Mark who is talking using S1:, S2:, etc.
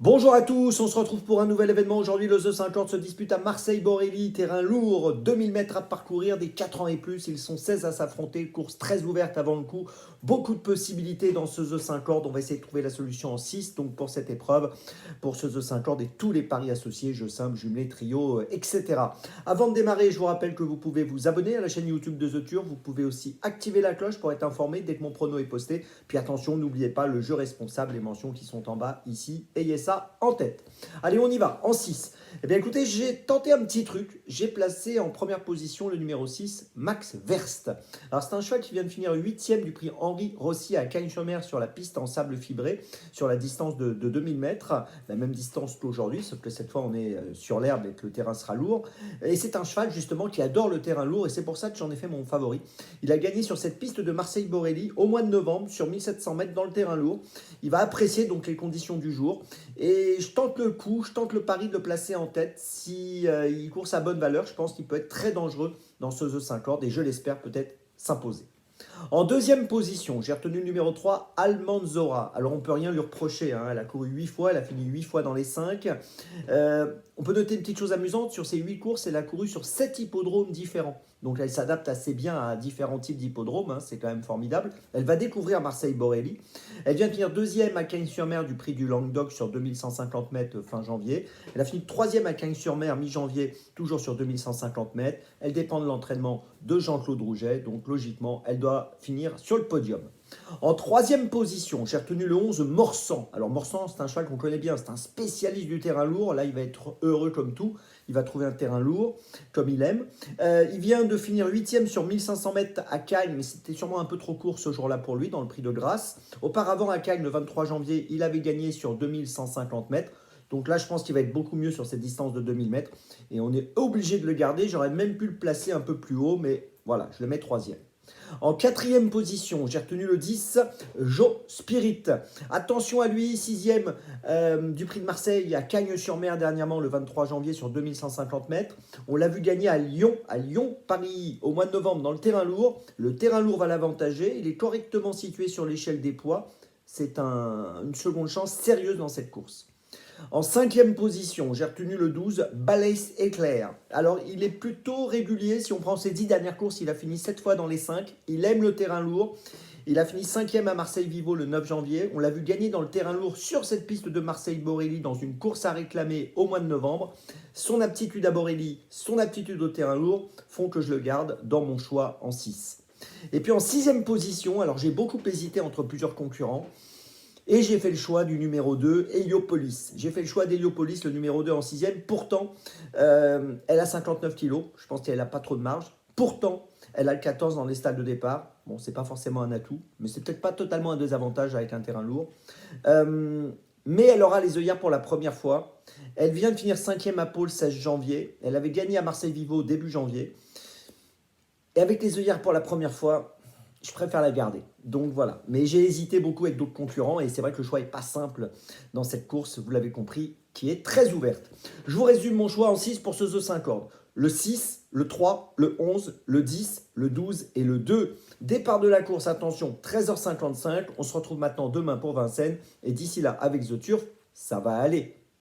S1: Bonjour à tous, on se retrouve pour un nouvel événement. Aujourd'hui, le The 50 se dispute à Marseille-Borelli, terrain lourd, 2000 mètres à parcourir, des 4 ans et plus. Ils sont 16 à s'affronter, course très ouverte avant le coup. Beaucoup de possibilités dans ce The 50. On va essayer de trouver la solution en 6 donc pour cette épreuve, pour ce The 50 et tous les paris associés, jeux simples, jumelés, trio, etc. Avant de démarrer, je vous rappelle que vous pouvez vous abonner à la chaîne YouTube de The Turf. Vous pouvez aussi activer la cloche pour être informé dès que mon prono est posté. Puis attention, n'oubliez pas le jeu responsable, les mentions qui sont en bas ici. Ayez ça en tête. Allez, on y va, en 6. Eh bien, écoutez, j'ai tenté un petit truc. J'ai placé en première position le numéro 6, Max Verst. Alors, c'est un cheval qui vient de finir 8e du prix Henri Rossi à Cagnes-sur-Mer sur la piste en sable fibré, sur la distance de 2000 mètres, la même distance qu'aujourd'hui, sauf que cette fois, on est sur l'herbe et que le terrain sera lourd. Et c'est un cheval, justement, qui adore le terrain lourd, et c'est pour ça que j'en ai fait mon favori. Il a gagné sur cette piste de Marseille-Borelli au mois de novembre, sur 1700 mètres dans le terrain lourd. Il va apprécier donc les conditions du jour. Et je tente le coup, je tente le pari de le placer en tête. Si il court sa bonne valeur, je pense qu'il peut être très dangereux dans ce The 50 et je l'espère peut-être s'imposer. En deuxième position, j'ai retenu le numéro 3, Almanzora. Alors on ne peut rien lui reprocher, hein. Elle a couru 8 fois, elle a fini 8 fois dans les 5. On peut noter une petite chose amusante, sur ces 8 courses, elle a couru sur 7 hippodromes différents. Donc elle s'adapte assez bien à différents types d'hippodromes, hein, c'est quand même formidable. Elle va découvrir Marseille-Borelli. Elle vient de finir deuxième à Cagnes-sur-Mer du prix du Languedoc sur 2150 mètres fin janvier. Elle a fini troisième à Cagnes-sur-Mer mi-janvier, toujours sur 2150 mètres. Elle dépend de l'entraînement de Jean-Claude Rouget, donc logiquement, elle doit finir sur le podium. En troisième position, j'ai retenu le 11, Morsan. Alors Morsan, c'est un cheval qu'on connaît bien, c'est un spécialiste du terrain lourd. Là, il va être heureux comme tout. Il va trouver un terrain lourd, comme il aime. Il vient de finir 8e sur 1500 mètres à Cagnes, mais c'était sûrement un peu trop court ce jour-là pour lui, dans le prix de Grasse. Auparavant, à Cagnes, le 23 janvier, il avait gagné sur 2150 mètres. Donc là, je pense qu'il va être beaucoup mieux sur cette distance de 2000 mètres. Et on est obligé de le garder. J'aurais même pu le placer un peu plus haut, mais voilà, je le mets troisième. En quatrième position, j'ai retenu le 10, Joe Spirit. Attention à lui, 6e du prix de Marseille à Cagnes-sur-Mer dernièrement, le 23 janvier sur 2150 mètres. On l'a vu gagner à Lyon-Paris au mois de novembre dans le terrain lourd. Le terrain lourd va l'avantager, il est correctement situé sur l'échelle des poids. C'est une seconde chance sérieuse dans cette course. En cinquième position, j'ai retenu le 12, Balais Éclair. Alors, il est plutôt régulier. Si on prend ses 10 dernières courses, il a fini 7 fois dans les 5. Il aime le terrain lourd. Il a fini 5e à Marseille-Vivo le 9 janvier. On l'a vu gagner dans le terrain lourd sur cette piste de Marseille-Borelli dans une course à réclamer au mois de novembre. Son aptitude à Borelli, son aptitude au terrain lourd font que je le garde dans mon choix en 6. Et puis en sixième position, alors j'ai beaucoup hésité entre plusieurs concurrents. Et j'ai fait le choix du numéro 2, Heliopolis. J'ai fait le choix d'Heliopolis, le numéro 2 en 6e. Pourtant, elle a 59 kilos. Je pense qu'elle n'a pas trop de marge. Pourtant, elle a le 14 dans les stades de départ. Bon, c'est pas forcément un atout, mais c'est peut-être pas totalement un désavantage avec un terrain lourd. Mais elle aura les œillères pour la première fois. Elle vient de finir 5e à Pau le 16 janvier. Elle avait gagné à Marseille-Vivo début janvier. Et avec les œillères pour la première fois, je préfère la garder. Donc voilà. Mais j'ai hésité beaucoup avec d'autres concurrents et c'est vrai que le choix n'est pas simple dans cette course, vous l'avez compris, qui est très ouverte. Je vous résume mon choix en 6 pour ce The 50. Le 6, le 3, le 11, le 10, le 12 et le 2. Départ de la course, attention, 13h55. On se retrouve maintenant demain pour Vincennes. Et d'ici là, avec The Turf, ça va aller.